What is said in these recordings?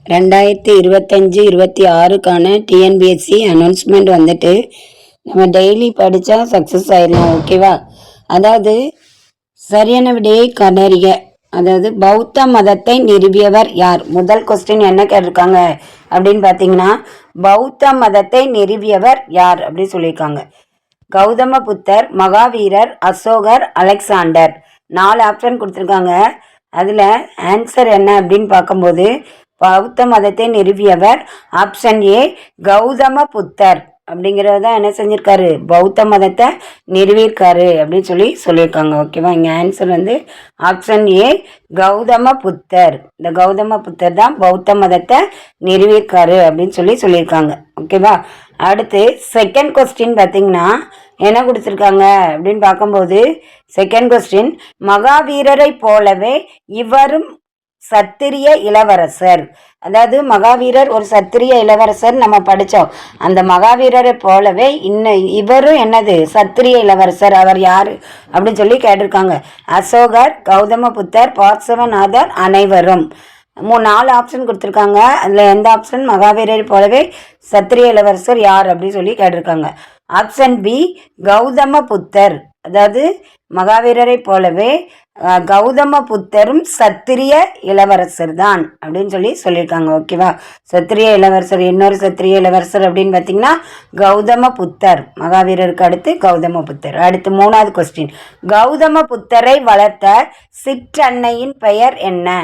2025-26க்கான TNPSC announcement வந்துட்டு நம்ம daily படித்தா சக்ஸஸ் ஆயிடலாம். ஓகேவா? அதாவது சரியான விடையை கண்டறிக. அதாவது பௌத்த மதத்தை நிறுவியவர் யார்? முதல் கொஸ்டின் என்ன கேட்டிருக்காங்க அப்படின்னு பார்த்தீங்கன்னா, பௌத்த மதத்தை நிறுவியவர் யார் அப்படின்னு சொல்லியிருக்காங்க. கௌதம புத்தர், மகாவீரர், அசோகர், அலெக்சாண்டர். 4 ஆப்ஷன் கொடுத்துருக்காங்க. அதில் ஆன்சர் என்ன அப்படின்னு பார்க்கும்போது, பௌத்த மதத்தை நிறுவியவர் ஆப்ஷன் ஏ கௌதம புத்தர் அப்படிங்கிறது தான் என்ன செஞ்சிருக்காரு, பௌத்த மதத்தை நிறுவியிருக்காரு அப்படின்னு சொல்லியிருக்காங்க. ஓகேவா? இங்கே ஆன்சர் வந்து ஆப்ஷன் ஏ கௌதம புத்தர். இந்த கௌதம புத்தர் தான் பௌத்த மதத்தை நிறுவியிருக்காரு அப்படின்னு சொல்லியிருக்காங்க. ஓகேவா? அடுத்து செகண்ட் கொஸ்டின் பார்த்தீங்கன்னா என்ன கொடுத்துருக்காங்க அப்படின்னு பார்க்கும்போது, செகண்ட் கொஸ்டின், மகாவீரரை போலவே இவரும் சத்திரிய இளவரசர். அதாவது மகாவீரர் ஒரு சத்திரிய இளவரசர் நம்ம படித்தோம். அந்த மகாவீரரை போலவே இவரும் என்னது, சத்திரிய இளவரசர். அவர் யார் அப்படின்னு கேட்டிருக்காங்க. அசோகர், கௌதம புத்தர், பார்சவநாதர், அனைவரும். 4 ஆப்ஷன் கொடுத்துருக்காங்க. அதில் எந்த ஆப்ஷன், மகாவீரரை போலவே சத்திரிய இளவரசர் யார் அப்படின்னு கேட்டிருக்காங்க. ஆப்ஷன் பி கௌதம புத்தர். அதாவது மகாவீரரை போலவே கௌதம புத்தரும் சத்திரிய இளவரசர் தான் அப்படின்னு சொல்லியிருக்காங்க. ஓகேவா? சத்திரிய இளவரசர், இன்னொரு சத்திரிய இளவரசர் அப்படின்னு பார்த்தீங்கன்னா கௌதம புத்தர். மகாவீரருக்கு அடுத்து கௌதம புத்தர். அடுத்து 3வது கொஸ்டின், கௌதம புத்தரை வளர்த்த சிற்றன்னையின் பெயர் என்ன?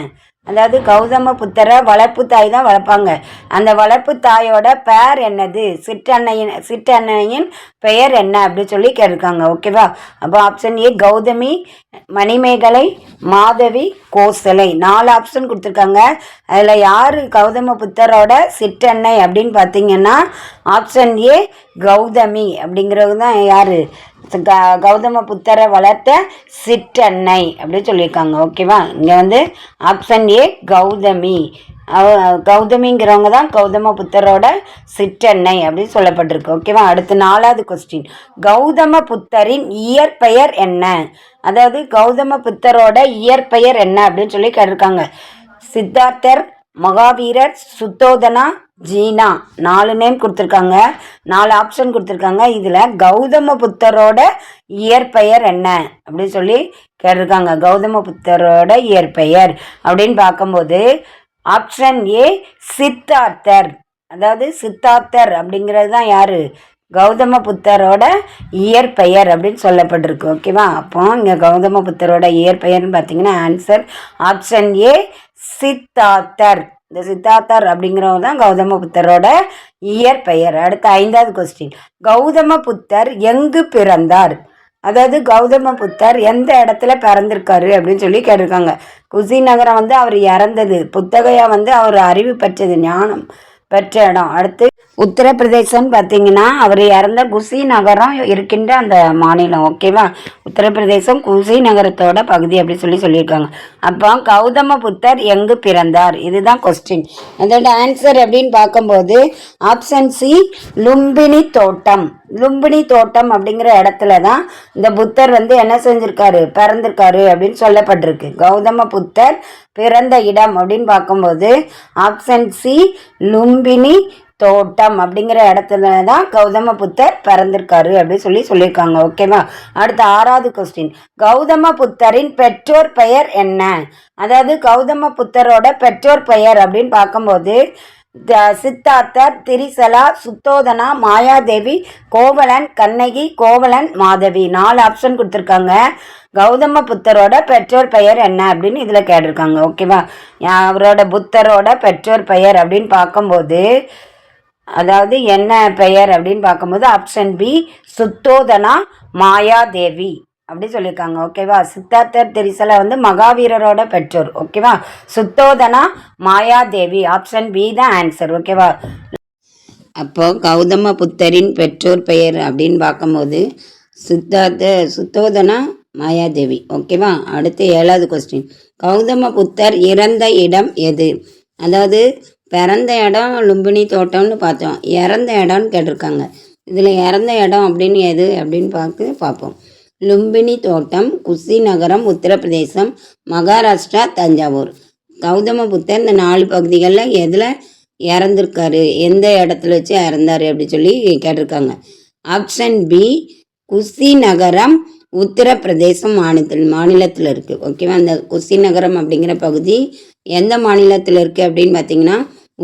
அதாவது கௌதம புத்தரை வளர்ப்பு தாய் தான் வளர்ப்பாங்க. அந்த வளர்ப்பு தாயோட பெயர் என்னது? சிற்றன்னையின் பெயர் என்ன அப்படின்னு கேட்டிருக்காங்க. ஓகேவா? அப்போ option A Gauthami, Manimekalai, Madhavi, Kosalai. 4 option கொடுத்துருக்காங்க. அதில் யார் கௌதம புத்தரோட சிற்றன்னை அப்படின்னு பார்த்தீங்கன்னா ஆப்ஷன் ஏ கௌதமி அப்படிங்கிறது தான் யார், கௌதம புத்தரை வளர்த்த சிற்றன்னை அப்படின்னு சொல்லியிருக்காங்க. ஓகேவா? இங்கே வந்து ஆப்ஷன் ஏ கௌதமி. கௌதமிங்கிறவங்க தான் கௌதம புத்தரோட சிற்றன்னை அப்படின்னு சொல்லப்பட்டிருக்கு. ஓகேவா? அடுத்து 4வது கொஸ்டின், கௌதம புத்தரின் இயற்பெயர் என்ன? அதாவது கௌதம புத்தரோட இயற்பெயர் என்ன அப்படின்னு கேட்டிருக்காங்க. சித்தார்த்தர், மகாவீரர், சுத்தோதனா, ஜீனா. 4 நேம் கொடுத்துருக்காங்க. 4 ஆப்ஷன் கொடுத்துருக்காங்க. இதில் கௌதம புத்தரோட இயற்பெயர் என்ன அப்படின்னு கேட்டிருக்காங்க. கௌதம புத்தரோட இயற்பெயர் அப்படின்னு பார்க்கும்போது ஆப்ஷன் ஏ சித்தார்த்தர். அதாவது சித்தார்த்தர் அப்படிங்கிறது தான் யார், கௌதம புத்தரோட இயற்பெயர் அப்படின்னு சொல்லப்பட்டிருக்கு. ஓகேவா? அப்போ இங்கே கௌதம புத்தரோட இயற்பெயர்னு பார்த்தீங்கன்னா ஆன்சர் ஆப்ஷன் ஏ சித்தார்த்தர். இந்த சித்தார்த்தர் அப்படிங்கிறவங்க தான் கௌதம புத்தரோட இயற்பெயர். அடுத்த 5வது கொஸ்டின், கௌதம புத்தர் எங்கு பிறந்தார்? அதாவது கௌதம புத்தர் எந்த இடத்துல பிறந்திருக்காரு அப்படின்னு கேட்டிருக்காங்க. குசிநகரம் வந்து அவர் இறந்தது, புத்தகையா வந்து அவர் அறிவு பெற்றது, ஞானம் பெற்ற இடம். அடுத்து உத்தரப்பிரதேசம்னு பார்த்தீங்கன்னா அவர் இறந்த குசி நகரம் இருக்கின்ற அந்த மாநிலம். ஓகேவா? உத்தரப்பிரதேசம் குசி நகரத்தோட பகுதி அப்படி சொல்லியிருக்காங்க. அப்போ கௌதம புத்தர் எங்கு பிறந்தார், இதுதான் கொஸ்டின். அதோட ஆன்சர் அப்படின்னு பார்க்கும்போது ஆப்ஷன் சி லும்பினி தோட்டம். லும்பினி தோட்டம் அப்படிங்கிற இடத்துல தான் இந்த புத்தர் வந்து என்ன செஞ்சிருக்காரு, பிறந்திருக்காரு அப்படின்னு சொல்லப்பட்டிருக்கு. கௌதம புத்தர் பிறந்த இடம் அப்படின்னு பார்க்கும்போது ஆப்ஷன் சி லும்பினி தோட்டம் அப்படிங்கிற இடத்துல தான் கௌதம புத்தர் பிறந்திருக்காரு அப்படின்னு சொல்லியிருக்காங்க. ஓகேவா? அடுத்த 6வது கொஸ்டின், கௌதம புத்தரின் பெற்றோர் பெயர் என்ன? அதாவது கௌதம புத்தரோட பெற்றோர் பெயர் அப்படின்னு பார்க்கும்போது சித்தார்த்தர், திரிசலா, சுத்தோதனா, மாயாதேவி, கோவலன், கண்ணகி, கோவலன், மாதவி. 4 ஆப்ஷன் கொடுத்துருக்காங்க. கௌதம புத்தரோட பெற்றோர் பெயர் என்ன அப்படின்னு இதில் கேட்டிருக்காங்க. ஓகேவா? அவரோட புத்தரோட பெற்றோர் பெயர் அப்படின்னு பார்க்கும்போது அதாவது என்ன பெயர் அப்படின்னு பார்க்கும்போது ஆப்ஷன் பி சுத்தோதனா, மாயாதேவி அப்படி சொல்லியிருக்காங்க. ஓகேவா? சித்தார்த்தர், திரிசலா வந்து மகாவீரரோட பெற்றோர். ஓகேவா? சுத்தோதனா, மாயாதேவி. ஆப்ஷன் பி தான் ஆன்சர். ஓகேவா? அப்போ கௌதம புத்தரின் பெற்றோர் பெயர் அப்படின்னு பார்க்கும்போது சுத்தோதனா, மாயாதேவி. ஓகேவா? அடுத்து 7வது கொஸ்டின், கௌதம புத்தர் இறந்த இடம் எது? அதாவது பிறந்த இடம் லும்பினி தோட்டம்னு பார்த்தோம், இறந்த இடம்னு கேட்டிருக்காங்க. இதில் இறந்த இடம் அப்படின்னு எது அப்படின்னு பார்ப்போம். லும்பினி தோட்டம், குசி நகரம், உத்தரப்பிரதேசம், மகாராஷ்டிரா, தஞ்சாவூர். கௌதம புத்தர் இந்த 4 பகுதிகளில் எதில் இறந்துருக்காரு, எந்த இடத்துல வச்சு இறந்தாரு அப்படி சொல்லி கேட்டிருக்காங்க. ஆப்ஷன் பி குஷிநகரம் உத்தரப்பிரதேசம் மாநிலத்தில் இருக்குது. ஓகேவா, அந்த குஷிநகரம் அப்படிங்கிற பகுதி எந்த மாநிலத்தில் இருக்குது அப்படின்னு பார்த்தீங்கன்னா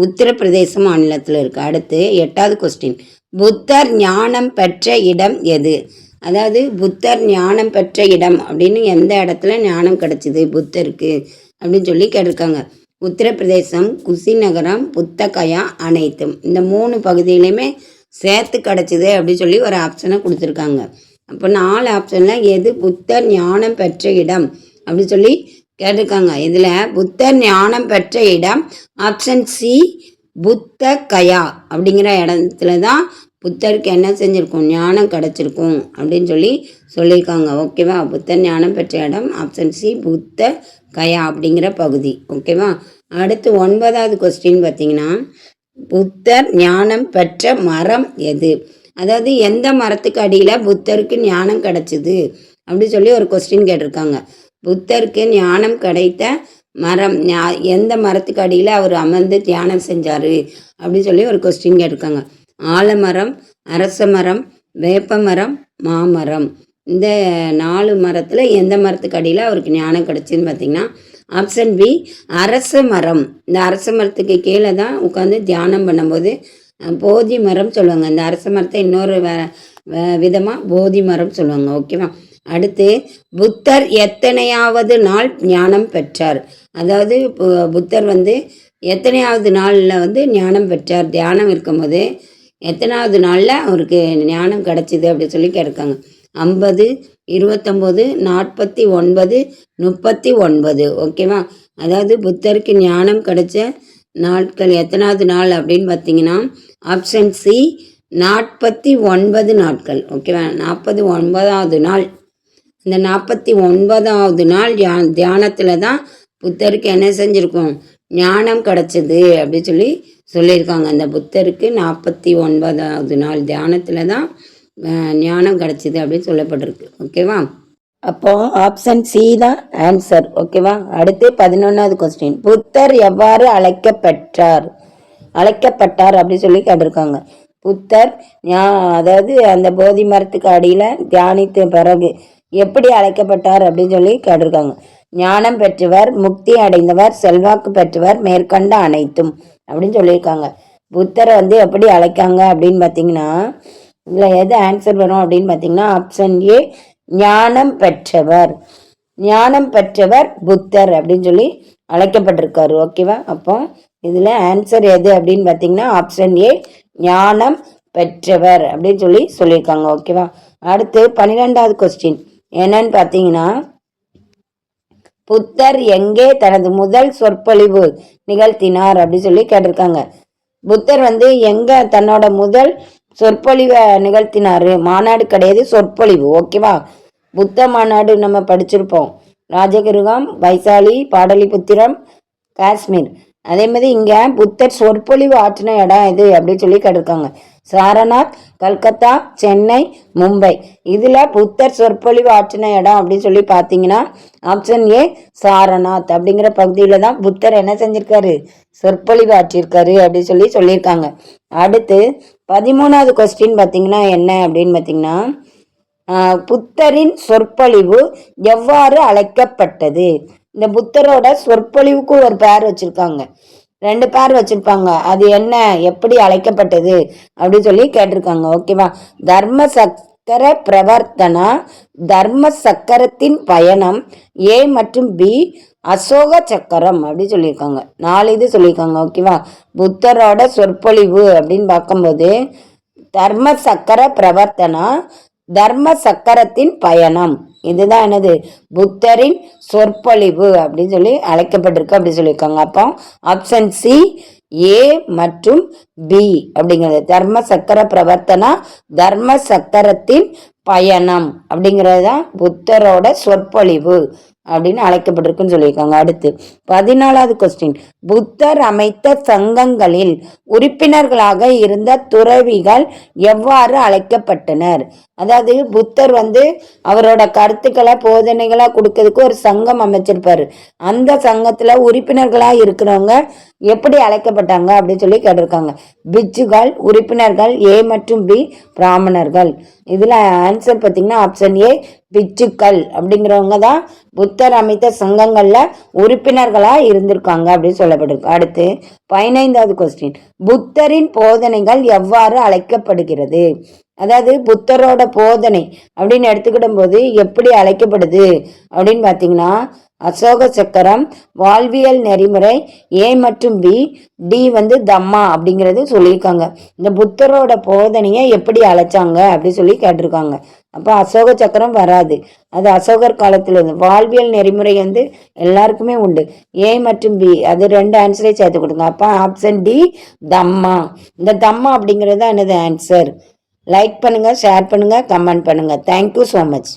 உத்தரப்பிரதேச மாநிலத்தில் இருக்குது. அடுத்து 8வது கொஸ்டின், புத்தர் ஞானம் பெற்ற இடம் எது? அதாவது புத்தர் ஞானம் பெற்ற இடம் அப்படின்னு எந்த இடத்துல ஞானம் கிடைச்சிது புத்தருக்கு அப்படின்னு சொல்லி கேட்டிருக்காங்க. உத்தரப்பிரதேசம், குஷிநகரம், புத்தகயா அனைத்தும், இந்த 3 பகுதியிலையுமே சேர்த்து கிடச்சிது அப்படின்னு சொல்லி ஒரு ஆப்ஷனை கொடுத்துருக்காங்க. அப்போ 4 ஆப்ஷனில் எது புத்தர் ஞானம் பெற்ற இடம் அப்படின்னு சொல்லி கேட்டிருக்காங்க. இதில் புத்தர் ஞானம் பெற்ற இடம் ஆப்ஷன் சி புத்த கயா அப்படிங்கிற இடத்துல தான் புத்தருக்கு என்ன செஞ்சுருக்கும், ஞானம் கிடச்சிருக்கும் அப்படின்னு சொல்லி சொல்லியிருக்காங்க. ஓகேவா, புத்தர் ஞானம் பெற்ற இடம் ஆப்ஷன் சி புத்த கயா அப்படிங்கிற பகுதி. ஓகேவா, அடுத்து 9வது கொஸ்டின் பார்த்தீங்கன்னா புத்தர் ஞானம் பெற்ற மரம் எது? அதாவது எந்த மரத்துக்கு அடியில் புத்தருக்கு ஞானம் கிடச்சிது அப்படி சொல்லி ஒரு கொஸ்டின் கேட்டிருக்காங்க. புத்தருக்கு ஞானம் கிடைத்த மரம் எந்த மரத்துக்கு அடியில் அவர் அமர்ந்து தியானம் செஞ்சார் அப்படின்னு சொல்லி ஒரு கொஸ்டின் கேட்டிருக்காங்க. ஆலமரம், அரச மரம், வேப்ப மரம், மாமரம், இந்த 4 மரத்தில் எந்த மரத்துக்கு அடியில் அவருக்கு ஞானம் கிடச்சின்னு பார்த்தீங்கன்னா ஆப்ஷன் பி அரச மரம். இந்த அரச மரத்துக்கு கீழே தான் உட்காந்து தியானம் பண்ணும்போது போதி மரம் சொல்லுவாங்க. இந்த அரச மரத்தை இன்னொரு விதமாக போதி மரம் சொல்லுவாங்க. ஓகேவா, அடுத்து புத்தர் எத்தனையாவது நாள் ஞானம் பெற்றார்? அதாவது புத்தர் எத்தனையாவது நாளில் ஞானம் பெற்றார், தியானம் இருக்கும்போது எத்தனாவது நாளில் அவருக்கு ஞானம் கிடச்சிது அப்படின்னு சொல்லி கேட்காங்க. 50, 29, 49, 39. ஓகேவா, அதாவது புத்தருக்கு ஞானம் கிடைச்ச நாட்கள் எத்தனாவது நாள் அப்படின்னு பார்த்தீங்கன்னா ஆப்ஷன் சி 49 நாட்கள். ஓகேவா, 49வது நாள். இந்த 49வது நாள் தியானத்தில் தான் புத்தருக்கு என்ன செஞ்சுருக்கோம், ஞானம் கிடச்சிது அப்படின்னு சொல்லி சொல்லியிருக்காங்க. அந்த புத்தருக்கு 49வது நாள் தியானத்தில் தான் ஞானம் கிடச்சிது அப்படின்னு சொல்லப்பட்டிருக்கு. ஓகேவா, அப்போ ஆப்ஷன் சி தான் ஆன்சர். ஓகேவா, அடுத்து 11வது கொஸ்டின், புத்தர் எவ்வாறு அழைக்கப்பட்டார் அப்படின்னு சொல்லி கேட்டிருக்காங்க. புத்தர் அதாவது அந்த போதி மரத்துக்கு அடியில் தியானித்த பிறகு எப்படி அழைக்கப்பட்டார் அப்படின்னு சொல்லி கேட்டிருக்காங்க. ஞானம் பெற்றவர், முக்தி அடைந்தவர், செல்வாக்கு பெற்றவர், மேற்கண்ட அனைத்தும் அப்படின்னு சொல்லியிருக்காங்க. புத்தரை எப்படி அழைக்காங்க அப்படின்னு பார்த்தீங்கன்னா இதில் எது ஆன்சர் வரும் அப்படின்னு பார்த்தீங்கன்னா ஆப்ஷன் ஏ ஞானம் பெற்றவர். ஞானம் பெற்றவர் புத்தர் அப்படின்னு சொல்லி அழைக்கப்பட்டிருக்காரு. ஓகேவா, அப்போ இதில் ஆன்சர் எது அப்படின்னு பார்த்தீங்கன்னா ஆப்ஷன் ஏ ஞானம் பெற்றவர் அப்படின்னு சொல்லி சொல்லியிருக்காங்க. ஓகேவா, அடுத்து 12வது கொஸ்டின் என்னன்னு பார்த்தீங்கன்னா புத்தர் எங்கே தனது முதல் சொற்பொழிவு நிகழ்த்தினார் அப்படின்னு சொல்லி கேட்டிருக்காங்க. புத்தர் எங்க தன்னோட முதல் சொற்பொழிவை நிகழ்த்தினாரு? மாநாடு கிடையாது, சொற்பொழிவு. ஓகேவா, புத்த மாநாடு நம்ம படிச்சிருப்போம். ராஜகிருகம், வைசாலி, பாடலிபுத்திரம், காஷ்மீர். அதே மாதிரி இங்கே புத்தர் சொற்பொழிவு ஆற்றின இடம் எது அப்படின்னு சொல்லி கேட்டிருக்காங்க. சாரநாத், கல்கத்தா, சென்னை, மும்பை. இதில் புத்தர் சொற்பொழிவு ஆற்றின இடம் அப்படின்னு சொல்லி பார்த்தீங்கன்னா ஆப்ஷன் ஏ சாரநாத் அப்படிங்கிற பகுதியில் தான் புத்தர் என்ன செஞ்சிருக்காரு, சொற்பொழிவு ஆற்றியிருக்காரு அப்படின்னு சொல்லி சொல்லியிருக்காங்க. அடுத்து 13வது கொஸ்டின் பார்த்தீங்கன்னா என்ன அப்படின்னு பார்த்தீங்கன்னா புத்தரின் சொற்பொழிவு எவ்வாறு அழைக்கப்பட்டது? இந்த புத்தரோட சொற்பொழிவுக்கு ஒரு பேர் வச்சிருக்காங்க, 2 பேர் வச்சிருப்பாங்க. அது என்ன, எப்படி அழைக்கப்பட்டது அப்படின்னு சொல்லி கேட்டிருக்காங்க. ஓகேவா, தர்ம சக்கர பிரவர்த்தனா, தர்ம சக்கரத்தின் பயணம், ஏ மற்றும் பி அசோக சக்கரம் அப்படின்னு சொல்லியிருக்காங்க. 4 இது சொல்லியிருக்காங்க. ஓகேவா, புத்தரோட சொற்பொழிவு அப்படின்னு பார்க்கும்போது தர்ம சக்கர பிரவர்த்தனா, தர்ம சக்கரத்தின் பயணம், இதுதான் என்னது புத்தரின் சொற்பொழிவு அப்படின்னு சொல்லி அழைக்கப்பட்டிருக்கு அப்படி சொல்லியிருக்காங்க. அப்போ ஆப்ஷன் சி ஏ மற்றும் பி அப்படிங்கிறது தர்ம சக்கர பிரவர்த்தனா, தர்ம சக்கரத்தின் பயணம் அப்படிங்கிறது தான் புத்தரோட சொற்பொழிவு அப்படின்னு அழைக்கப்பட்டிருக்குன்னு சொல்லியிருக்காங்க. அடுத்து 14வது கொஸ்டின், புத்தர் அமைத்த சங்கங்களில் உறுப்பினர்களாக இருந்த துறவிகள் எவ்வாறு அழைக்கப்பட்டனர்? அதாவது புத்தர் அவரோட கருத்துக்களை போதனைகளா கொடுக்கறதுக்கு ஒரு சங்கம் அமைச்சிருப்பாரு. அந்த சங்கத்துல உறுப்பினர்களா இருக்கிறவங்க எப்படி அழைக்கப்பட்டாங்க அப்படின்னு சொல்லி கேட்டிருக்காங்க. பிட்சுகள் உறுப்பினர்கள், ஏ மற்றும் பி பிராமணர்கள். இதுல ஆன்சர் பார்த்தீங்கன்னா ஆப்ஷன் ஏ பிட்சுக்கள் அப்படிங்கிறவங்க தான் புத்தர் அமைத்த சங்கங்கள்ல உறுப்பினர்களா இருந்திருக்காங்க அப்படின்னு சொல்லப்பட்டிருக்கு. அடுத்து 15வது கொஸ்டின், புத்தரின் போதனைகள் எவ்வாறு அழைக்கப்படுகிறது? அதாவது புத்தரோட போதனை அப்படின்னு எடுத்துக்கிடும் போது எப்படி அழைக்கப்படுது அப்படின்னு பார்த்தீங்கன்னா, அசோக சக்கரம், வாழ்வியல் நெறிமுறை, ஏ மற்றும் பி, டி தம்மா அப்படிங்கிறது சொல்லியிருக்காங்க. இந்த புத்தரோட போதனையை எப்படி அழைச்சாங்க அப்படி சொல்லி கேட்டிருக்காங்க. அப்போ அசோக சக்கரம் வராது, அது அசோகர் காலத்தில் இருந்து. வாழ்வியல் நெறிமுறை எல்லாருக்குமே உண்டு. ஏ மற்றும் பி அது 2 ஆன்சரை சேர்த்து கொடுங்க. அப்போ ஆப்ஷன் டி தம்மா. இந்த தம்மா அப்படிங்கிறது தான் என்னது ஆன்சர். லைக் பண்ணுங்க, ஷேர் பண்ணுங்க, கமெண்ட் பண்ணுங்க. Thank you so much.